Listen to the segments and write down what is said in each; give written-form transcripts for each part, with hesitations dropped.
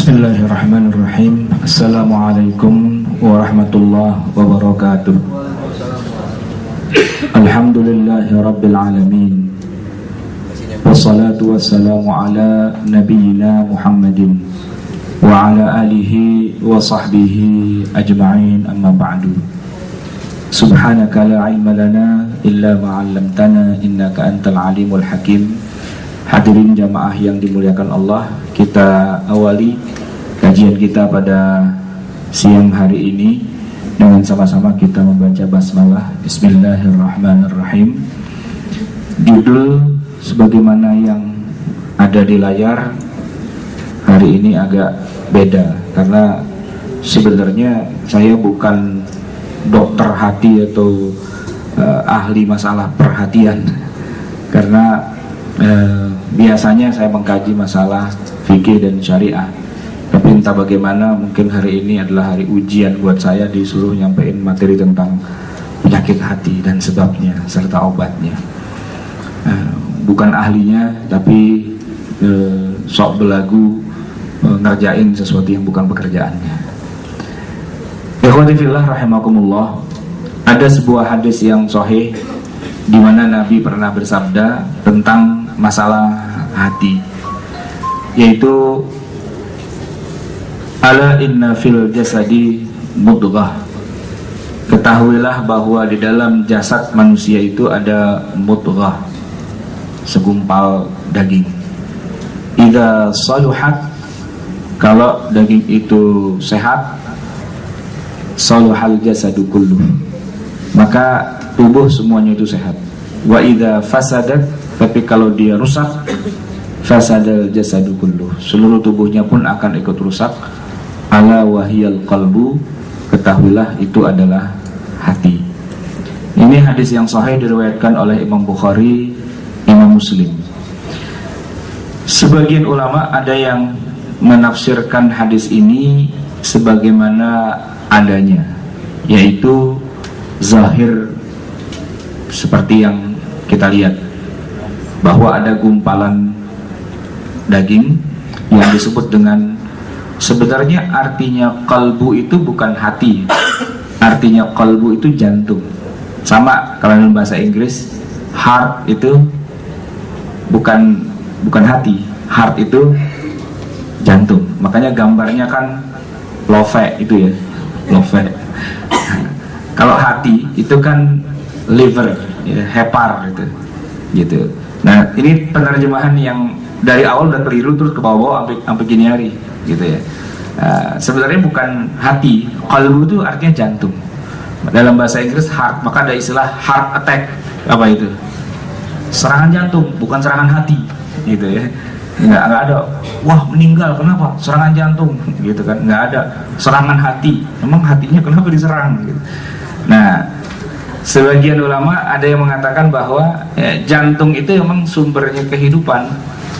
Bismillahirrahmanirrahim. Assalamualaikum warahmatullahi wabarakatuh. Alhamdulillahi rabbil alamin. Wassalatu wassalamu ala nabiyyina Muhammadin wa ala alihi wa sahbihi ajma'in, amma ba'du. Subhanaka la ilma lana illa ma 'allamtana innaka antal alimul hakim. Hadirin jamaah yang dimuliakan Allah, kita awali kajian kita pada siang hari ini dengan sama-sama kita membaca basmalah. Bismillahirrahmanirrahim. Judul sebagaimana yang ada di layar hari ini agak beda, karena sebenarnya saya bukan dokter hati atau ahli masalah perhatian, karena biasanya saya mengkaji masalah fikih dan syariah. Tapi entah bagaimana, mungkin hari ini adalah hari ujian buat saya, disuruh nyampein materi tentang penyakit hati dan sebabnya serta obatnya. Bukan ahlinya, tapi sok belagu ngerjain sesuatu yang bukan pekerjaannya. Ikhwati fillah rahimakumullah. Ada sebuah hadis yang sahih di mana Nabi pernah bersabda tentang masalah hati, yaitu ala inna fil jasadi mudghah. Ketahuilah bahwa di dalam jasad manusia itu ada mudghah, segumpal daging. Idza saluhat, kalau daging itu sehat, saluhal jasadu kulluh, maka tubuh semuanya itu sehat. Wa idza fasadat, tapi kalau dia rusak, fasadal jasadu kulluh, seluruh tubuhnya pun akan ikut rusak. Ala wahiyal qalbu, ketahuilah itu adalah hati. Ini hadis yang sahih diriwayatkan oleh Imam Bukhari, Imam Muslim. Sebagian ulama ada yang menafsirkan hadis ini sebagaimana adanya, yaitu zahir seperti yang kita lihat, bahwa ada gumpalan daging yang disebut dengan, sebenarnya artinya kalbu itu bukan hati, artinya kalbu itu jantung. Sama kalau dalam bahasa Inggris, heart itu bukan hati, heart itu jantung. Makanya gambarnya kan love itu ya, love. Kalau hati itu kan liver, ya, hepar gitu. Nah, ini penerjemahan yang dari awal udah keliru terus ke bawah sampai gini hari, gitu ya. Sebenarnya bukan hati, qalbu itu artinya jantung. Dalam bahasa Inggris heart, maka ada istilah heart attack. Apa itu? Serangan jantung, bukan serangan hati, gitu ya. Nggak ada, wah meninggal, kenapa? Serangan jantung, gitu kan? Nggak ada serangan hati. Emang hatinya kenapa diserang? Gitu. Nah, sebagian ulama ada yang mengatakan bahwa jantung itu memang sumbernya kehidupan,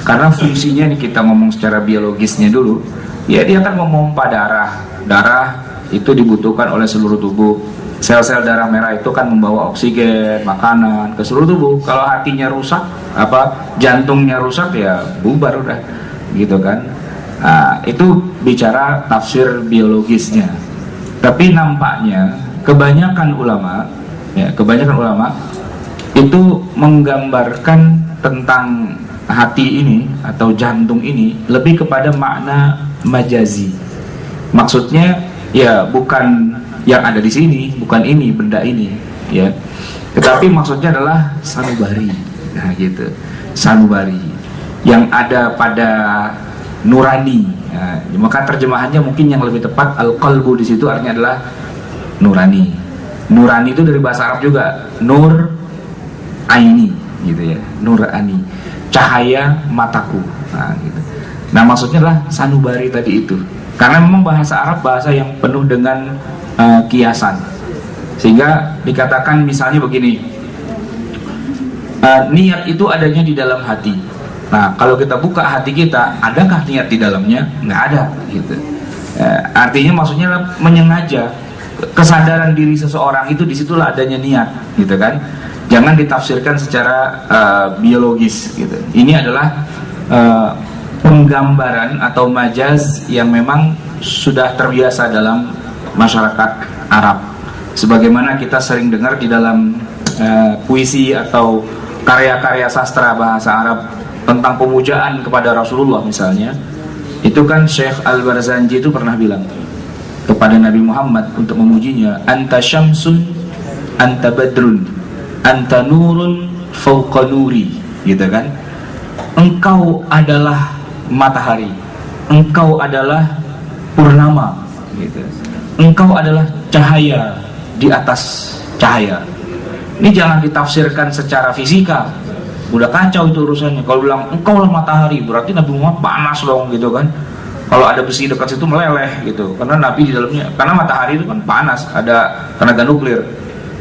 karena fungsinya nih, kita ngomong secara biologisnya dulu, ya dia akan memompa darah. Darah itu dibutuhkan oleh seluruh tubuh. Sel-sel darah merah itu kan membawa oksigen, makanan ke seluruh tubuh. Kalau hatinya rusak, jantungnya rusak, ya bubar udah, gitu kan. Itu bicara tafsir biologisnya. Tapi nampaknya kebanyakan ulama itu menggambarkan tentang hati ini atau jantung ini lebih kepada makna majazi. Maksudnya ya bukan yang ada di sini, bukan ini, benda ini, ya. Tetapi maksudnya adalah sanubari. Nah, gitu. Sanubari yang ada pada nurani. Nah, maka terjemahannya mungkin yang lebih tepat, al-qalbu di situ artinya adalah nurani. Nurani itu dari bahasa Arab juga, nur aini, gitu ya. Nur ani, cahaya mataku. Nah, gitu. Nah, maksudnya adalah sanubari tadi itu. Karena memang bahasa Arab bahasa yang penuh dengan kiasan, sehingga dikatakan misalnya begini, niat itu adanya di dalam hati. Nah, kalau kita buka hati kita, adakah niat di dalamnya? Nggak ada, gitu. Artinya maksudnya menyengaja, kesadaran diri seseorang itu disitulah adanya niat, gitu kan. Jangan ditafsirkan secara biologis, gitu. Ini adalah penggambaran atau majaz yang memang sudah terbiasa dalam masyarakat Arab. Sebagaimana kita sering dengar di dalam puisi atau karya-karya sastra bahasa Arab tentang pemujaan kepada Rasulullah misalnya, itu kan Syekh Al-Barzanji itu pernah bilang kepada Nabi Muhammad untuk memujinya, anta syamsun, anta badrun, anta nurun fauqa nuri, gitu kan. Engkau adalah matahari, engkau adalah purnama, gitu. Engkau adalah cahaya di atas cahaya. Ini jangan ditafsirkan secara fisika, udah kacau itu urusannya. Kalau bilang engkau lah matahari, berarti Nabi Muhammad panas dong, gitu kan. Kalau ada besi dekat situ meleleh gitu, karena Nabi di dalamnya, karena matahari itu kan panas, ada tenaga nuklir.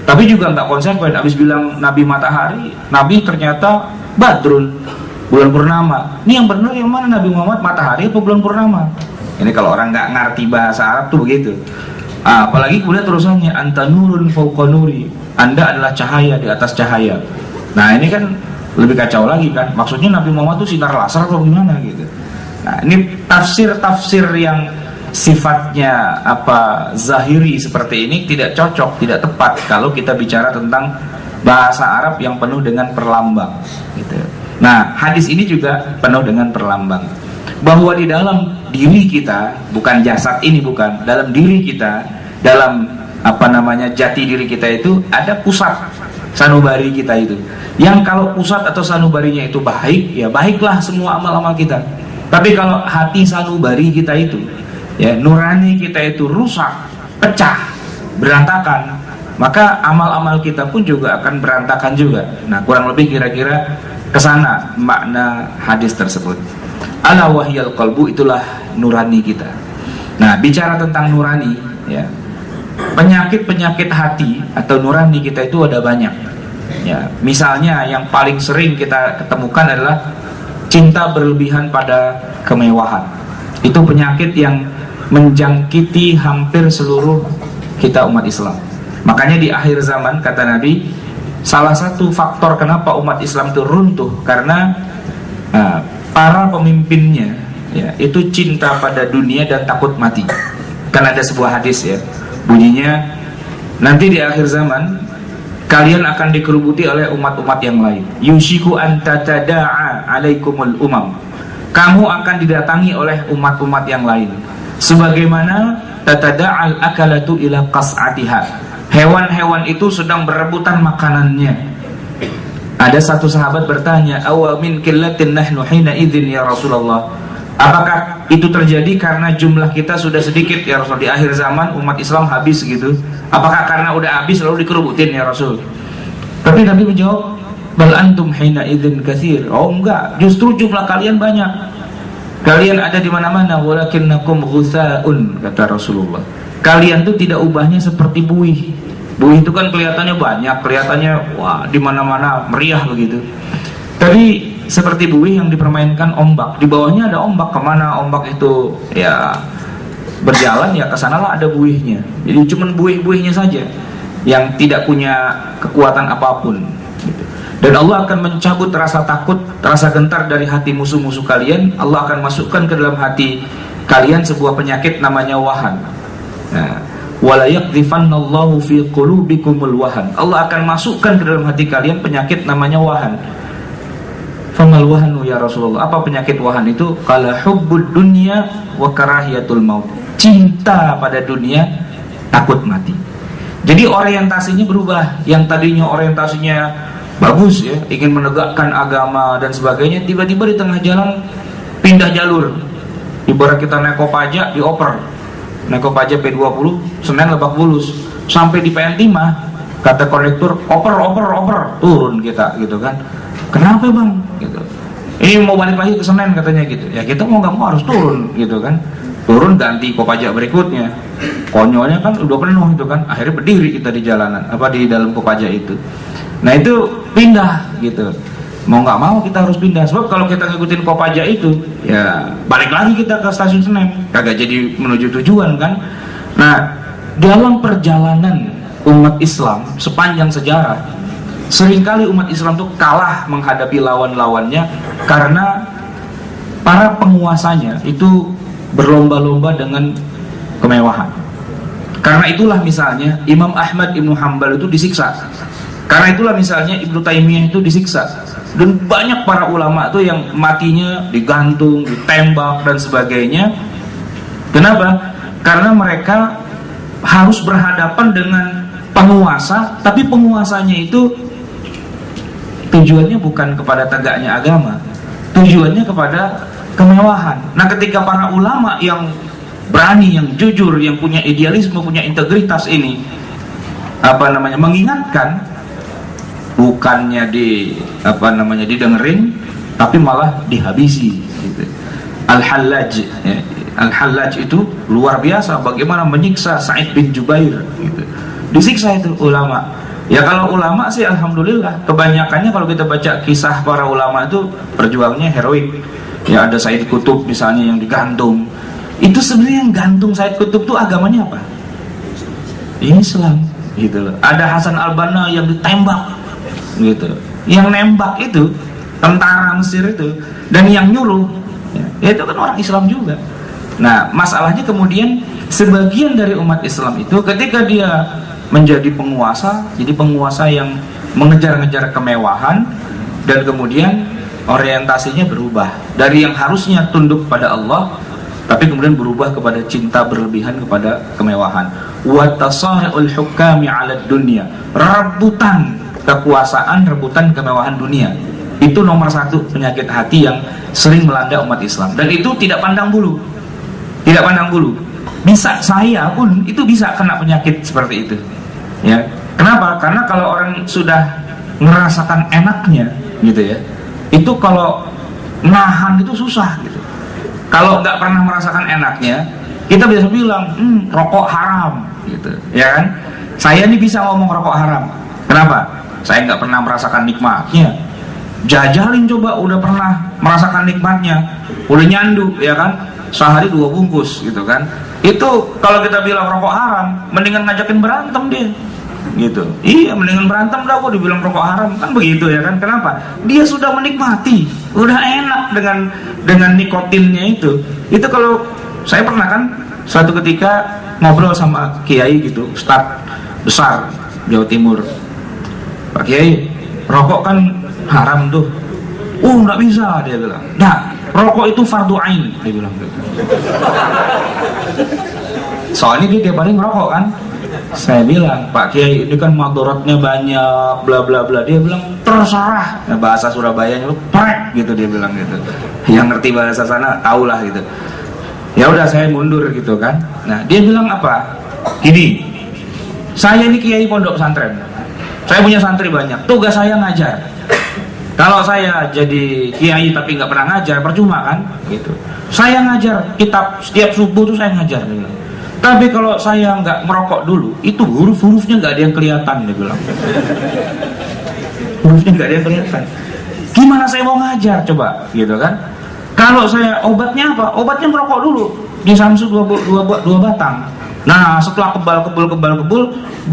Tapi juga nggak konsekuen, habis bilang Nabi matahari, Nabi ternyata badrun, bulan purnama. Ini yang benar yang mana, Nabi Muhammad matahari atau bulan purnama? Ini kalau orang nggak ngerti bahasa Arab tuh begitu. Apalagi kemudian terusannya, anta nurun fauqa nuri, Anda adalah cahaya di atas cahaya. Nah ini kan lebih kacau lagi kan, maksudnya Nabi Muhammad tuh sinar laser atau gimana gitu. Nah ini tafsir-tafsir yang sifatnya zahiri seperti ini tidak cocok, tidak tepat kalau kita bicara tentang bahasa Arab yang penuh dengan perlambang gitu. Nah hadis ini juga penuh dengan perlambang, bahwa di dalam diri kita, bukan jasad ini, bukan, dalam diri kita, dalam jati diri kita itu ada pusat sanubari kita itu, yang kalau pusat atau sanubarinya itu baik, ya baiklah semua amal-amal kita. Tapi kalau hati sanubari kita itu, ya nurani kita itu rusak, pecah, berantakan, maka amal-amal kita pun juga akan berantakan juga. Nah kurang lebih kira-kira kesana makna hadis tersebut. Ala wahyal qalbu, itulah nurani kita. Nah bicara tentang nurani, ya, penyakit-penyakit hati atau nurani kita itu ada banyak. Ya, misalnya yang paling sering kita ketemukan adalah cinta berlebihan pada kemewahan. Itu penyakit yang menjangkiti hampir seluruh kita umat Islam. Makanya di akhir zaman, kata Nabi, salah satu faktor kenapa umat Islam itu runtuh karena para pemimpinnya, ya, itu cinta pada dunia dan takut mati. Kan ada sebuah hadis, ya, bunyinya, nanti di akhir zaman kalian akan dikerubuti oleh umat-umat yang lain. Yushiku an tatada'a alaikumul umam. Kamu akan didatangi oleh umat-umat yang lain. Sebagaimana tatada'al akalatu ila qas'atiha. Hewan-hewan itu sedang berebutan makanannya. Ada satu sahabat bertanya, awa min qillatin nahnu hina idzin ya Rasulullah. Apakah itu terjadi karena jumlah kita sudah sedikit ya Rasul, di akhir zaman umat Islam habis gitu? Apakah karena udah habis lalu dikerubutin ya Rasul? Tapi Nabi menjawab, bal antum hina idzin katsir. Oh enggak, justru jumlah kalian banyak. Kalian ada di mana-mana, walakinnakum ghusaun, kata Rasulullah. Kalian tuh tidak ubahnya seperti buih. Buih itu kan kelihatannya banyak, kelihatannya wah di mana-mana meriah begitu. Tapi seperti buih yang dipermainkan ombak, di bawahnya ada ombak, kemana ombak itu ya berjalan, ya kesanalah ada buihnya. Jadi cuman buih-buihnya saja yang tidak punya kekuatan apapun gitu. Dan Allah akan mencabut rasa takut, rasa gentar dari hati musuh-musuh kalian. Allah akan masukkan ke dalam hati kalian sebuah penyakit namanya wahan. Nah, wala yaqdhifannallahu fi qulubikumul wahan. Allah akan masukkan ke dalam hati kalian penyakit namanya wahan. Famal wahanu ya Rasulullah. Apa penyakit wahan itu? Qala hubbud dunya wa karahiyatul maut. Cinta pada dunia, takut mati. Jadi orientasinya berubah. Yang tadinya orientasinya bagus, ya, ingin menegakkan agama dan sebagainya, tiba-tiba di tengah jalan pindah jalur. Ibarat kita naik Kopaja dioper, naik Kopaja P20 Senen Lebak Bulus, sampai di PN Timah, kata kondektur oper turun kita gitu kan. Kenapa bang? Gitu. Ini mau balik lagi ke Senen katanya gitu. Ya kita mau nggak mau harus turun gitu kan. Turun ganti Kopaja berikutnya. Konyolnya kan udah penuh itu kan. Akhirnya berdiri kita di jalanan, di dalam Kopaja itu. Nah itu pindah gitu. Mau nggak mau kita harus pindah. Sebab kalau kita ngikutin Kopaja itu, ya balik lagi kita ke stasiun Senen. Kagak jadi menuju tujuan kan. Nah dalam perjalanan umat Islam sepanjang sejarah, seringkali umat Islam itu kalah menghadapi lawan-lawannya karena para penguasanya itu berlomba-lomba dengan kemewahan. Karena itulah misalnya Imam Ahmad Ibnu Hanbal itu disiksa. Karena itulah misalnya Ibnu Taimiyah itu disiksa. Dan banyak para ulama itu yang matinya digantung, ditembak dan sebagainya. Kenapa? Karena mereka harus berhadapan dengan penguasa, tapi penguasanya itu tujuannya bukan kepada tegaknya agama, tujuannya kepada kemewahan. Nah, ketika para ulama yang berani, yang jujur, yang punya idealisme, punya integritas ini mengingatkan, bukannya didengerin, tapi malah dihabisi gitu. Al-Hallaj ya. Al-Hallaj itu luar biasa bagaimana menyiksa Sa'id bin Jubair gitu. Disiksa itu ulama. Ya kalau ulama sih alhamdulillah, kebanyakannya kalau kita baca kisah para ulama itu perjuangannya heroik. Ya ada Said Qutb misalnya yang digantung. Itu sebenarnya yang gantung Said Qutb itu agamanya apa? Islam gitu loh. Ada Hasan al-Banna yang ditembak gitu. Yang nembak itu tentara Mesir itu, dan yang nyuruh ya itu kan orang Islam juga. Nah, masalahnya kemudian sebagian dari umat Islam itu ketika dia menjadi penguasa, jadi penguasa yang mengejar-ngejar kemewahan, dan kemudian orientasinya berubah dari yang harusnya tunduk pada Allah, tapi kemudian berubah kepada cinta berlebihan kepada kemewahan. Wa tasahul hukami 'ala dunya, rebutan kekuasaan, rebutan kemewahan dunia. Itu nomor satu penyakit hati yang sering melanda umat Islam, dan itu tidak pandang bulu. Tidak pandang bulu. Bisa, saya pun itu bisa kena penyakit seperti itu. Ya. Kenapa? Karena kalau orang sudah merasakan enaknya gitu ya, itu kalau nahan itu susah gitu. Kalau nggak pernah merasakan enaknya, kita bisa bilang rokok haram gitu, ya kan? Saya ini bisa ngomong rokok haram. Kenapa? Saya nggak pernah merasakan nikmatnya. Jajalin coba, udah pernah merasakan nikmatnya, udah nyandu, ya kan? Sehari 2 bungkus gitu kan. Itu kalau kita bilang rokok haram, mendingan ngajakin berantem dia gitu. Iya, mendingan berantem dah kok dibilang rokok haram, kan begitu ya kan. Kenapa? Dia sudah menikmati, udah enak dengan nikotinnya itu. Itu kalau saya pernah kan suatu ketika ngobrol sama kiai gitu, ustadz besar Jawa Timur. Pak Kiai, rokok kan haram tuh. Nggak bisa, dia bilang. Nah, rokok itu fardu ain, dia bilang gitu. Soalnya dia tiap hari ngerokok kan. Saya bilang, Pak Kiai, ini kan madaratnya banyak, bla bla bla. Dia bilang, terserah. Nah, bahasa Surabayanya lu prek gitu, dia bilang gitu. Yang ngerti bahasa sana tahulah gitu. Ya udah, saya mundur gitu kan. Nah, dia bilang apa? Gini, saya ini kiai pondok pesantren. Saya punya santri banyak. Tugas saya ngajar. Kalau saya jadi kiai tapi nggak pernah ngajar, percuma kan? Gitu. Saya ngajar kitab setiap subuh tuh saya ngajar. Dia bilang. Tapi kalau saya nggak merokok dulu, itu huruf-hurufnya nggak ada yang kelihatan, dia bilang. Hurufnya nggak ada yang kelihatan. Gimana saya mau ngajar coba, gitu kan? Kalau saya obatnya apa? Obatnya merokok dulu. Di Samsu 2 batang. Nah, setelah kebal,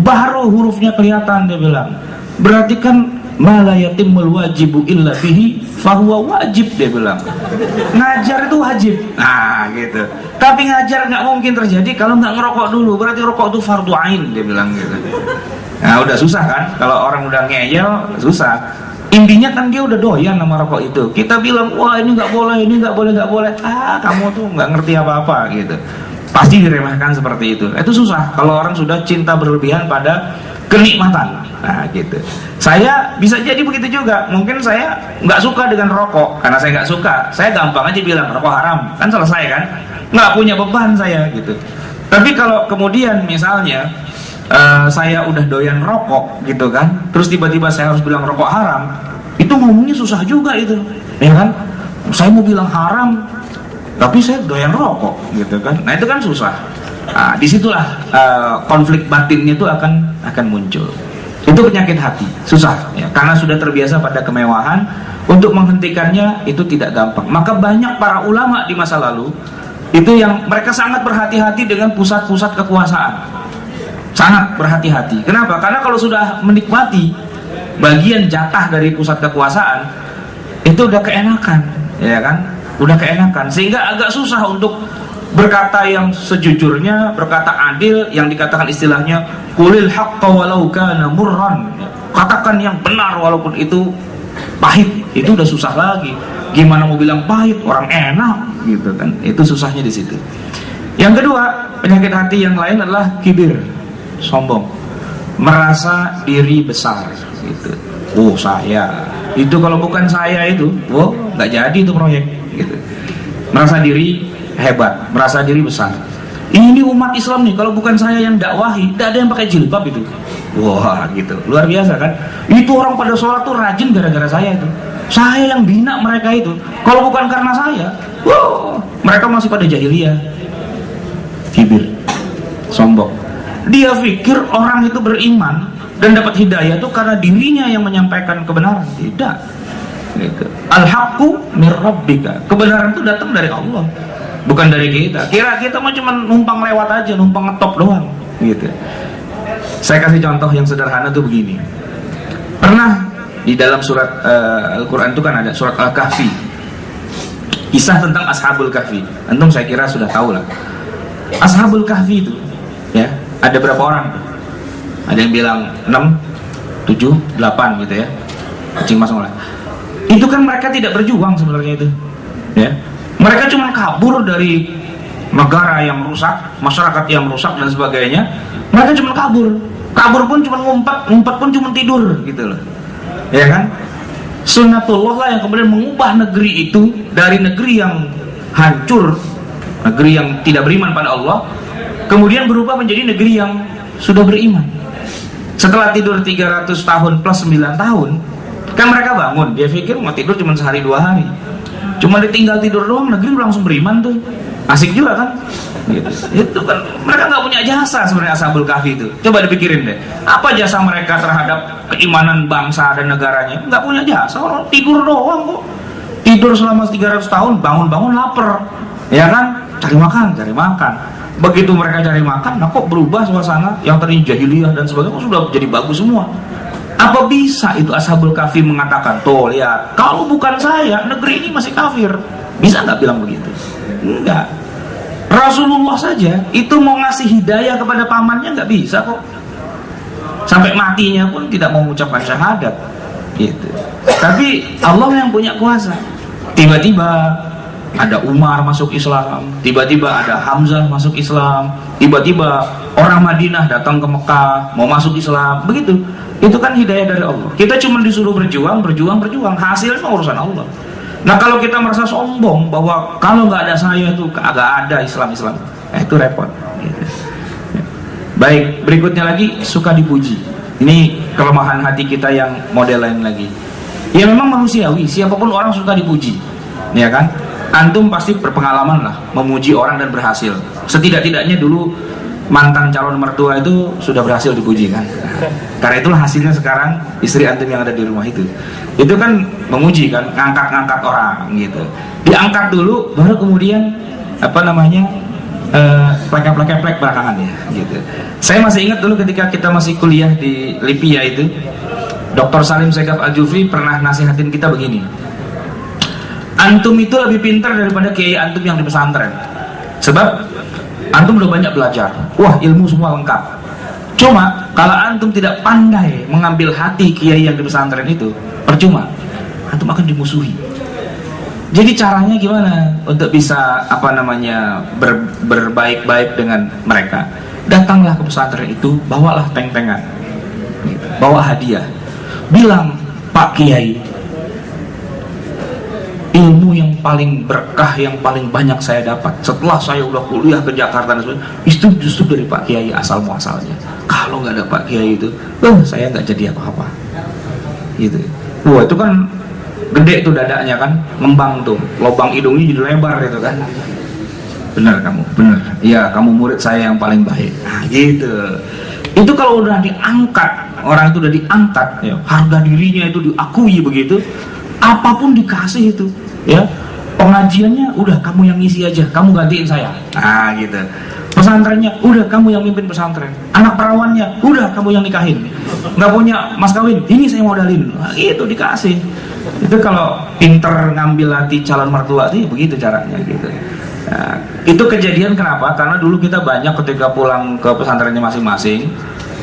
baru hurufnya kelihatan, dia bilang. Berarti kan mala yatimul wajibu illa bihi fahuwa wajib, dia bilang. Ngajar itu wajib. Nah gitu. Tapi ngajar nggak mungkin terjadi kalau nggak ngerokok dulu. Berarti rokok itu fardu ain, dia bilang gitu. Nah udah susah kan, kalau orang udah ngeyel susah. Intinya kan dia udah doyan sama rokok itu. Kita bilang, wah ini nggak boleh, ini nggak boleh, nggak boleh. Kamu tuh nggak ngerti apa-apa gitu. Pasti diremehkan seperti itu. Itu susah kalau orang sudah cinta berlebihan pada kenikmatan. Nah gitu. Saya bisa jadi begitu juga. Mungkin saya nggak suka dengan rokok. Karena saya nggak suka, saya gampang aja bilang rokok haram. Kan selesai kan. Nggak punya beban saya gitu. Tapi kalau kemudian misalnya saya udah doyan rokok gitu kan, terus tiba-tiba saya harus bilang rokok haram, itu ngomongnya susah juga itu, ya kan? Saya mau bilang haram, tapi saya doyan rokok gitu kan. Nah itu kan susah. Nah, disitulah konflik batinnya itu akan muncul. Itu penyakit hati, susah ya, karena sudah terbiasa pada kemewahan. Untuk menghentikannya itu tidak gampang. Maka banyak para ulama di masa lalu itu yang mereka sangat berhati-hati dengan pusat-pusat kekuasaan. Sangat berhati-hati. Kenapa? Karena kalau sudah menikmati bagian jatah dari pusat kekuasaan, itu udah keenakan, ya kan? udah keenakan, sehingga agak susah untuk berkata yang sejujurnya, berkata adil, yang dikatakan istilahnya qulil haqqa walau kana murran, katakan yang benar walaupun itu pahit. Itu udah susah lagi. Gimana mau bilang pahit, orang enak gitu kan. Itu susahnya di situ. Yang kedua, penyakit hati yang lain adalah kibir, sombong, merasa diri besar gitu. Oh saya, itu kalau bukan saya itu, oh nggak jadi itu proyek gitu. Merasa diri hebat, merasa diri besar. Ini umat Islam nih, kalau bukan saya yang dakwahi, tidak ada yang pakai jilbab itu. Wah gitu, luar biasa kan. Itu orang pada sholat tuh rajin gara-gara saya itu. Saya yang bina mereka itu. Kalau bukan karena saya, wow, mereka masih pada jahiliyah. Kibir, sombong. Dia pikir orang itu beriman dan dapat hidayah itu karena dirinya yang menyampaikan kebenaran. Tidak gitu. Al-haqqu mir rabbika, kebenaran itu datang dari Allah, bukan dari kita. Kira kita mah cuma numpang lewat aja, numpang ngetop doang gitu. Saya kasih contoh yang sederhana tuh begini. Pernah di dalam surat Al-Quran itu kan ada surat Al-Kahfi, kisah tentang Ashabul Kahfi. Antum saya kira sudah tahu lah. Ashabul Kahfi itu ya, ada berapa orang? Ada yang bilang 6, 7, 8 gitu ya. Kucing masuk lah. Itu kan mereka tidak berjuang sebenarnya itu. Ya. Mereka cuma kabur dari negara yang rusak, masyarakat yang rusak dan sebagainya. Mereka cuma kabur. Kabur pun cuma ngumpet pun cuma tidur gitu loh. Ya kan? Sunnatullah lah yang kemudian mengubah negeri itu dari negeri yang hancur, negeri yang tidak beriman pada Allah, kemudian berubah menjadi negeri yang sudah beriman. Setelah tidur 300 tahun plus 9 tahun, kan mereka bangun, dia pikir mau tidur cuma sehari 2 hari, cuma ditinggal tidur doang, negeri langsung beriman tuh. Asik juga kan gitu. Itu kan mereka nggak punya jasa sebenarnya Ashabul Kahfi itu. Coba dipikirin deh, apa jasa mereka terhadap keimanan bangsa dan negaranya? Nggak punya jasa, orang tidur doang kok. Tidur selama 300 tahun, bangun-bangun lapar, ya kan, cari makan. Begitu mereka cari makan, nah kok berubah suasana yang tadi jahiliyah dan sebagainya, kok sudah jadi bagus semua. Apa bisa itu Ashabul Kahfi mengatakan, tuh lihat, kalau bukan saya, negeri ini masih kafir? Bisa nggak bilang begitu? Enggak. Rasulullah saja itu mau ngasih hidayah kepada pamannya nggak bisa kok. Sampai matinya pun tidak mau mengucapkan syahadat gitu. Tapi Allah yang punya kuasa. Tiba-tiba ada Umar masuk Islam, tiba-tiba ada Hamzah masuk Islam, tiba-tiba orang Madinah datang ke Mekah mau masuk Islam. Begitu. Itu kan hidayah dari Allah. Kita cuma disuruh berjuang, hasilnya urusan Allah. Nah kalau kita merasa sombong bahwa kalau nggak ada saya itu agak ada Islam, itu repot. Gitu. Baik, berikutnya lagi suka dipuji. Ini kelemahan hati kita yang model lain lagi. Ya memang manusiawi, siapapun orang suka dipuji, ya kan? Antum pasti berpengalaman lah memuji orang dan berhasil. Setidak-tidaknya dulu mantan calon mertua itu sudah berhasil dipuji kan? Karena itulah hasilnya sekarang istri antum yang ada di rumah itu kan memuji kan, ngangkat orang gitu. Diangkat dulu, baru kemudian plek belakangan ya gitu. Saya masih ingat dulu ketika kita masih kuliah di Lipia itu, Dr. Salim Segaf Al-Jufri pernah nasihatin kita begini. Antum itu lebih pintar daripada kiai antum yang di pesantren. Sebab antum udah banyak belajar. Wah, ilmu semua lengkap. Cuma kalau antum tidak pandai mengambil hati kiai yang di pesantren itu, percuma. Antum akan dimusuhi. Jadi caranya gimana untuk bisa berbaik-baik dengan mereka? Datanglah ke pesantren itu, bawalah peng-pengan, bawa hadiah, bilang, Pak Kiai, ilmu yang paling berkah, yang paling banyak saya dapat setelah saya udah kuliah ke Jakarta dan sebagainya, itu justru dari Pak Kiai asal muasalnya. Kalau nggak ada Pak Kiai itu, saya nggak jadi apa-apa. Gitu. Wah itu kan gede tuh dadanya kan, ngembang tuh, lubang hidungnya jadi lebar gitu kan. Benar kamu, benar. Iya, kamu murid saya yang paling baik. Nah, gitu. Itu kalau udah diangkat, orang itu udah diangkat, ya, harga dirinya itu diakui begitu, apapun dikasih itu, ya. Pengajiannya udah kamu yang ngisi aja, kamu gantiin saya. Nah, gitu. Pesantrennya udah kamu yang mimpin pesantren. Anak perawannya udah kamu yang nikahin. Nggak punya mas kawin, ini saya modalin. Nah, itu dikasih. Itu kalau pinter ngambil hati calon mertua itu ya begitu caranya gitu. Nah, itu kejadian kenapa? Karena dulu kita banyak ketika pulang ke pesantrennya masing-masing,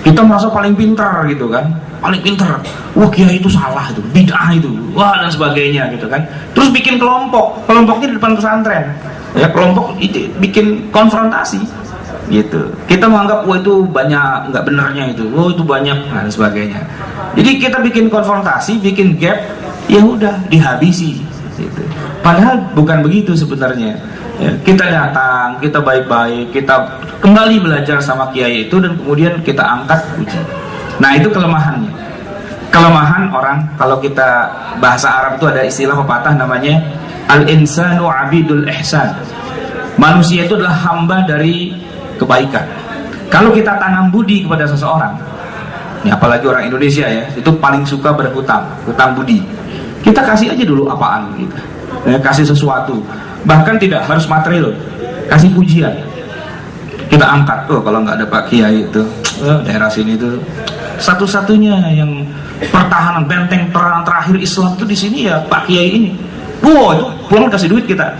kita merasa paling pinter gitu kan, paling pinter. Wah kiai itu salah itu, bid'ah itu, wah dan sebagainya gitu kan. Terus bikin kelompoknya di depan pesantren. Ya kelompok itu bikin konfrontasi gitu. Kita menganggap wah itu banyak nggak benernya itu, wah itu banyak dan sebagainya. Jadi kita bikin konfrontasi, bikin gap, ya udah dihabisi gitu. Padahal bukan begitu sebenarnya. Ya, kita datang, kita baik-baik, kita kembali belajar sama kiai itu dan kemudian kita angkat uji. Nah itu kelemahannya. Kelemahan orang, kalau kita bahasa Arab itu ada istilah pepatah namanya al-insanu abidul ihsan. Manusia itu adalah hamba dari kebaikan. Kalau kita tanam budi kepada seseorang, ya apalagi orang Indonesia ya, itu paling suka berhutang, hutang budi. Kita kasih aja dulu apaan gitu. Ya, kasih sesuatu. Bahkan tidak harus material, kasih pujian. Kita angkat, kalau nggak ada Pak Kiai itu, daerah sini itu satu-satunya yang pertahanan benteng perang terakhir Islam itu di sini ya Pak Kiai ini. Wow, itu pulang kasih duit kita.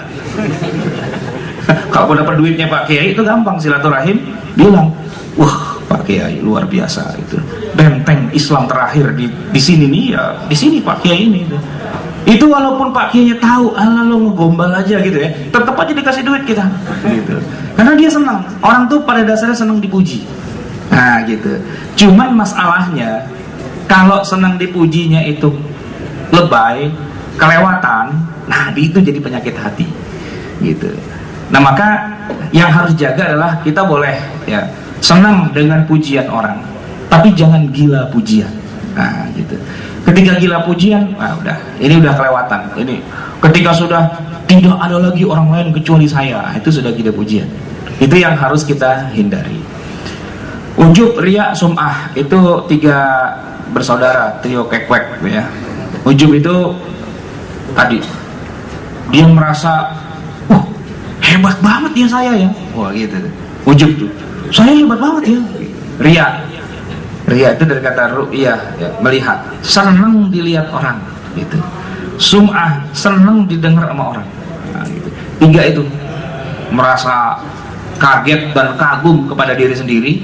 Kalau dapat duitnya Pak Kiai itu gampang silaturahim, bilang, wah Pak Kiai luar biasa itu. Benteng Islam terakhir di sini nih ya, di sini Pak Kiai ini. Itu walaupun Pak Kiai tahu, ala lo ngegombal aja gitu ya, tetap aja dikasih duit kita, gitu. Karena dia senang. Orang tuh pada dasarnya senang dipuji. Nah gitu. Cuman masalahnya kalau senang dipujinya itu lebay, kelewatan, nah itu jadi penyakit hati, gitu. Nah maka yang harus jaga adalah kita boleh ya senang dengan pujian orang, tapi jangan gila pujian. Nah gitu. Ketika gila pujian, nah udah, ini udah kelewatan. Ini ketika sudah tidak ada lagi orang lain kecuali saya, itu sudah gila pujian. Itu yang harus kita hindari. Ujub, riya, sum'ah itu 3 bersaudara, trio kekwek ya. Ujub itu tadi dia merasa, hebat banget ya saya ya. Wah gitu. Ujub tuh, saya hebat banget ya. Riya itu dari kata ru'yah ya, melihat, senang dilihat orang gitu. Sum'ah, senang didengar sama orang. Nah, gitu. 3 itu merasa kaget dan kagum kepada diri sendiri,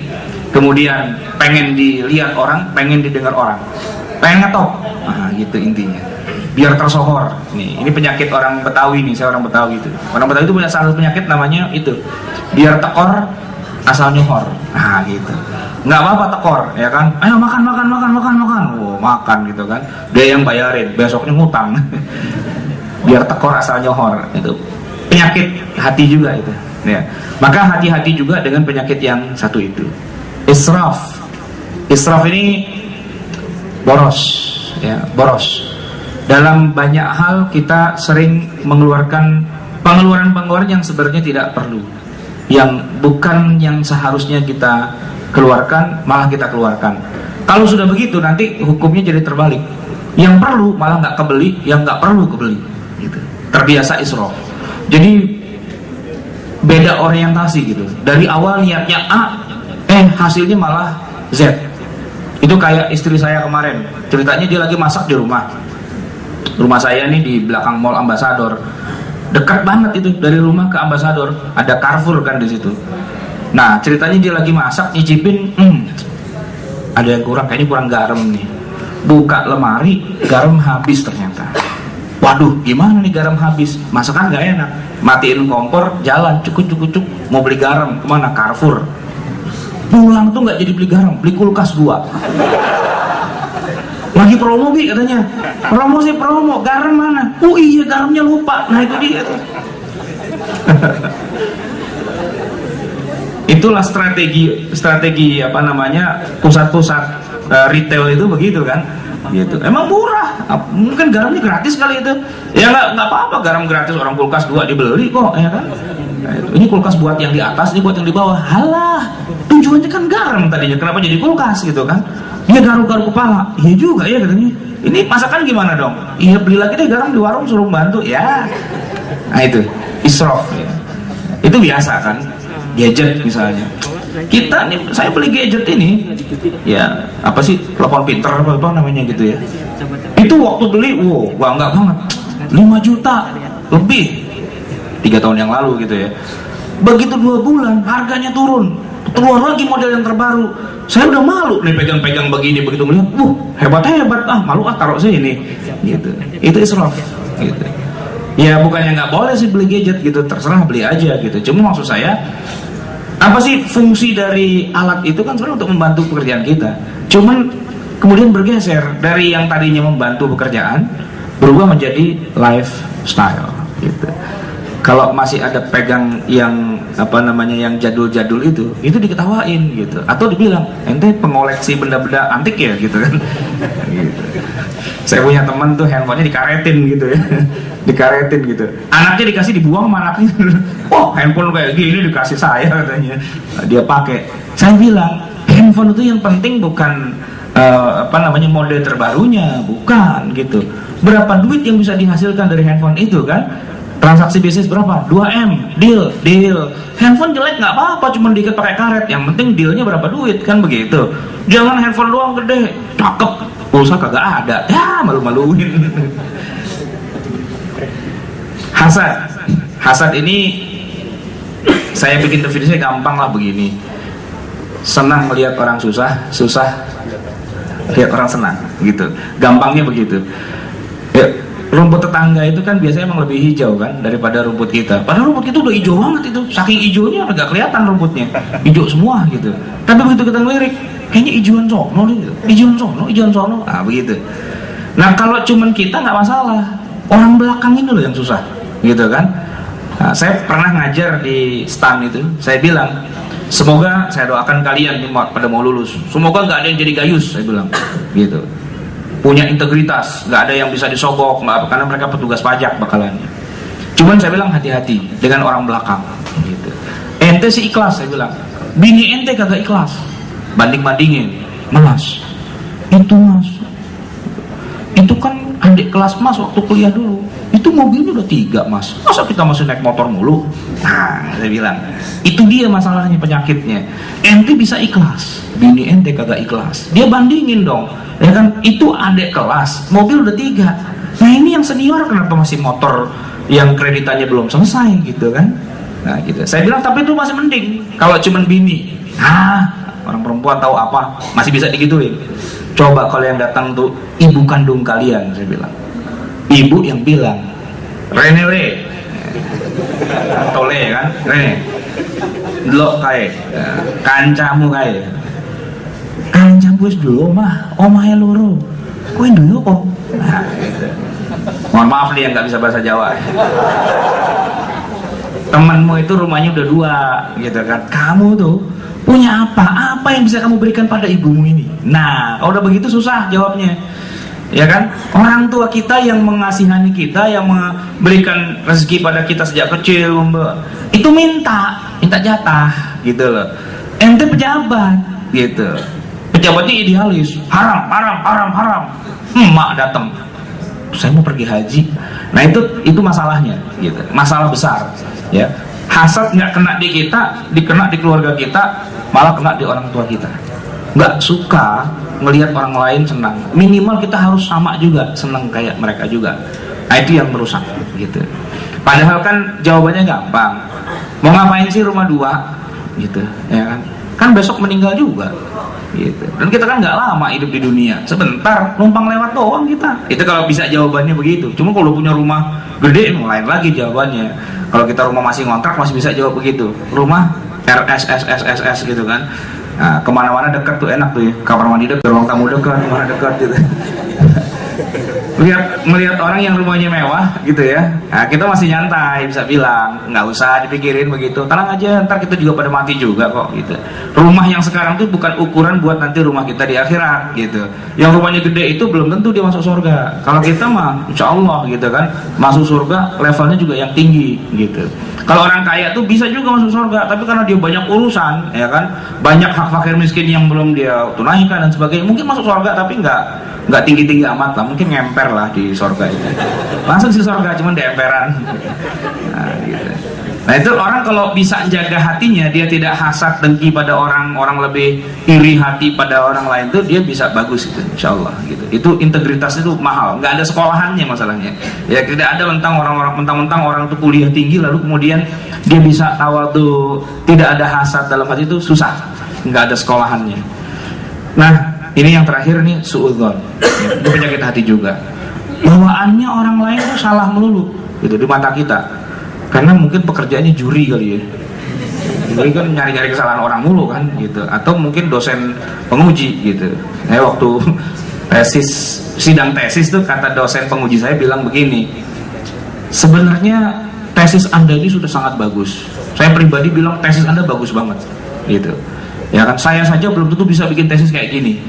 kemudian pengen dilihat orang, pengen didengar orang, pengen ngetop. Nah, gitu intinya. Biar tersohor. Ini penyakit orang Betawi nih, saya orang Betawi itu. Orang Betawi itu punya satu penyakit namanya itu. Biar tekor asal nyohor. Nah, gitu. Nggak apa-apa tekor, ya kan? Ayo makan. Oh, makan gitu kan. Dia yang bayarin, besoknya ngutang. Biar tekor asal nyohor itu. Penyakit hati juga itu. Ya. Maka hati-hati juga dengan penyakit yang satu itu. Israf. Israf ini boros, ya, boros. Dalam banyak hal kita sering mengeluarkan pengeluaran yang sebenarnya tidak perlu, yang bukan yang seharusnya kita keluarkan malah kita keluarkan. Kalau sudah begitu nanti hukumnya jadi terbalik. Yang perlu malah nggak kebeli, yang nggak perlu kebeli. Gitu. Terbiasa israf. Jadi beda orientasi gitu. Dari awal niatnya A, hasilnya malah Z. Itu kayak istri saya kemarin. Ceritanya dia lagi masak di rumah. Rumah saya nih di belakang Mall Ambassador. Dekat banget itu dari rumah ke Ambassador. Ada Carrefour kan di situ. Nah ceritanya dia lagi masak, nyicipin, ada yang kurang, kayaknya kurang garam nih. Buka lemari, garam habis ternyata. Waduh, gimana nih garam habis? Masakan gak enak. Matiin kompor, jalan, cuk, mau beli garam, kemana? Carrefour. Pulang tuh nggak jadi beli garam, beli kulkas 2. Lagi promo Bi katanya. Promo, garam mana? Oh iya, garamnya lupa. Nah itu dia tuh. Itulah strategi apa namanya pusat-pusat retail itu begitu kan, gitu. Emang murah, mungkin garamnya gratis kali itu. Ya nggak apa-apa, garam gratis, orang kulkas 2 dibeli kok, ya kan. Nah, ini kulkas buat yang di atas, ini buat yang di bawah. Halah, tujuannya kan garam tadinya, kenapa jadi kulkas gitu kan? Dia garuk-garuk kepala, iya juga ya katanya. Ini masakan gimana dong? Iya beli lagi deh garam di warung, suruh bantu ya. Nah itu israf ya. Itu biasa kan. Gadget misalnya, kita nih, saya beli gadget ini ya apa sih, telepon pinter apa namanya gitu ya, Itu waktu beli, wow, bangga banget, 5 juta lebih 3 tahun yang lalu gitu ya. Begitu 2 bulan harganya turun, keluar lagi model yang terbaru. Saya udah malu nih pegang-pegang begini, begitu melihat, hebat, malu taruh sini gitu. Itu israf gitu. Ya bukannya nggak boleh sih beli gadget gitu, terserah beli aja gitu. Cuma maksud saya, apa sih fungsi dari alat itu kan sebenarnya untuk membantu pekerjaan kita. Cuman kemudian bergeser dari yang tadinya membantu pekerjaan berubah menjadi lifestyle gitu. Kalau masih ada pegang yang yang jadul-jadul itu diketawain gitu, atau dibilang ente pengoleksi benda-benda antik ya gitu kan. Gitu. Saya punya teman tuh handphonenya dikaretin gitu ya. Dikaretin gitu, anaknya dikasih dibuang sama anaknya. Handphone kayak gini dikasih saya katanya, dia pakai. Saya bilang handphone itu yang penting bukan model terbarunya, bukan gitu. Berapa duit yang bisa dihasilkan dari handphone itu kan? Transaksi bisnis berapa? 2M, deal. Handphone jelek nggak apa-apa, cuma diikat pakai karet. Yang penting dealnya berapa duit kan begitu. Jangan handphone doang gede, cakep, pulsa kagak ada, ya malu-maluin. Hasad ini saya bikin definisinya gampang lah begini. Senang melihat orang susah lihat orang senang gitu. Gampangnya begitu. Ya, rumput tetangga itu kan biasanya emang lebih hijau kan daripada rumput kita. Padahal rumput kita udah hijau banget itu. Saking hijaunya agak kelihatan rumputnya. Hijau semua gitu. Tapi begitu kita ngelirik, kayaknya hijauan sono gitu. Hijauan sono. Nah, begitu. Nah, kalau cuman kita nggak masalah. Orang belakang ini loh yang susah. Gitu kan. Nah, saya pernah ngajar di STAN itu. Saya bilang, semoga saya doakan kalian nih pada mau lulus. Semoga nggak ada yang jadi gayus, saya bilang. Gitu. Punya integritas, nggak ada yang bisa disogok, karena mereka petugas pajak bakalannya. Cuman saya bilang hati-hati dengan orang belakang gitu. Ente sih ikhlas, saya bilang. Bini ente kagak ikhlas, banding-bandingin. Mas, itu kan adik kelas mas waktu kuliah dulu, itu mobilnya udah 3 mas, masa kita masih naik motor mulu? Nah, saya bilang itu dia masalahnya, penyakitnya. Ente bisa ikhlas, bini ente kagak ikhlas. Dia bandingin dong, ya kan, itu adik kelas, mobil udah 3. Nah ini yang senior kenapa masih motor yang kreditannya belum selesai gitu kan. Nah gitu, saya bilang tapi itu masih mending kalau cuman bini. Orang perempuan tahu apa, masih bisa digituin. Coba kalau yang datang tuh ibu kandung kalian, saya bilang, ibu yang bilang Rene le atau le kan, Rene lo kae kancamu kae kancamu wis dulu mah omahe loro kowe dulu kok. Nah, gitu. Mohon maaf nih yang nggak bisa bahasa Jawa. Temanmu itu rumahnya udah 2 gitu kan, kamu tuh punya apa yang bisa kamu berikan pada ibumu ini? Nah, kalau udah begitu susah jawabnya, ya kan? Orang tua kita yang mengasihani kita, yang memberikan rezeki pada kita sejak kecil, itu minta jatah, gitu loh. Ente pejabat, gitu. Pejabatnya idealis, haram. Mak datang, saya mau pergi haji. Nah itu masalahnya, gitu. Masalah besar, ya. Hasad nggak kena di kita, dikena di keluarga kita, malah kena di orang tua kita. Nggak suka ngelihat orang lain senang, minimal kita harus sama juga, senang kayak mereka juga. Nah itu yang merusak gitu. Padahal kan jawabannya gampang. Mau ngapain sih rumah 2 gitu, ya kan? Kan besok meninggal juga gitu. Dan kita kan nggak lama hidup di dunia, sebentar numpang lewat doang kita. Itu kalau bisa jawabannya begitu. Cuma kalau punya rumah gede, lain lagi jawabannya. Kalau kita rumah masih ngontrak masih bisa jawab begitu. Rumah RSSSSS gitu kan. Nah, kemana-mana dekat tuh enak tuh ya. Kamar mandi dekat, ruang tamu dekat, mana dekat gitu. Melihat orang yang rumahnya mewah gitu ya, nah, kita masih nyantai, bisa bilang nggak usah dipikirin begitu, tenang aja, ntar kita juga pada mati juga kok gitu. Rumah yang sekarang tuh bukan ukuran buat nanti rumah kita di akhirat gitu. Yang rumahnya gede itu belum tentu dia masuk surga. Kalau kita mah insya Allah gitu kan, masuk surga levelnya juga yang tinggi gitu. Kalau orang kaya tuh bisa juga masuk surga, tapi karena dia banyak urusan, ya kan, banyak hak fakir miskin yang belum dia tunaikan dan sebagainya, mungkin masuk surga tapi nggak tinggi-tinggi amat lah, mungkin ngemper lah di surga itu. Langsung di surga cuman di emperan. Nah, gitu. Nah itu orang kalau bisa jaga hatinya, dia tidak hasad dengki pada orang, orang lebih iri hati pada orang lain, itu dia bisa bagus itu, insya Allah gitu. Itu integritas itu mahal, nggak ada sekolahannya masalahnya. Ya tidak ada mentang-mentang orang itu kuliah tinggi lalu kemudian dia bisa tawadhu, tidak ada hasad dalam hati, itu susah, nggak ada sekolahannya. Nah ini yang terakhir nih, suudzon, ya, itu penyakit hati juga. Bawaannya orang lain tuh salah melulu gitu di mata kita. Karena mungkin pekerjaannya juri kali ya. Juri kan nyari-nyari kesalahan orang mulu kan gitu. Atau mungkin dosen penguji gitu. Waktu sidang tesis tuh kata dosen penguji saya bilang begini, sebenarnya tesis Anda ini sudah sangat bagus. Saya pribadi bilang tesis Anda bagus banget gitu. Ya kan, saya saja belum tentu bisa bikin tesis kayak gini.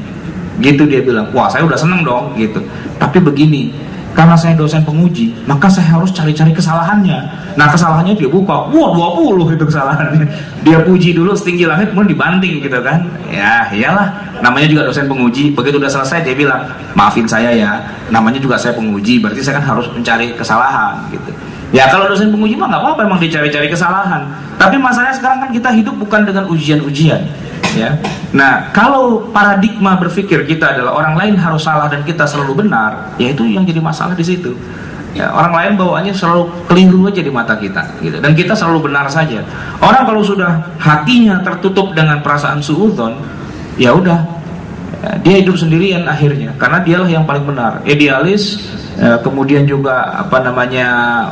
Gitu dia bilang. Wah, saya udah seneng dong gitu. Tapi begini, karena saya dosen penguji, maka saya harus cari-cari kesalahannya. Nah kesalahannya dia buka, wah 20 itu kesalahannya. Dia puji dulu setinggi langit, kemudian dibanting gitu kan. Ya iyalah, namanya juga dosen penguji. Begitu udah selesai dia bilang, maafin saya ya, namanya juga saya penguji, berarti saya kan harus mencari kesalahan gitu. Ya kalau dosen penguji mah nggak apa-apa, emang dicari-cari kesalahan. Tapi masalahnya sekarang kan kita hidup bukan dengan ujian-ujian. Ya. Nah, kalau paradigma berpikir kita adalah orang lain harus salah dan kita selalu benar, ya itu yang jadi masalah di situ. Ya, orang lain bawaannya selalu keliru aja di mata kita, gitu. Dan kita selalu benar saja. Orang kalau sudah hatinya tertutup dengan perasaan suudzon, ya udah, ya, dia hidup sendirian akhirnya, karena dialah yang paling benar, idealis, kemudian juga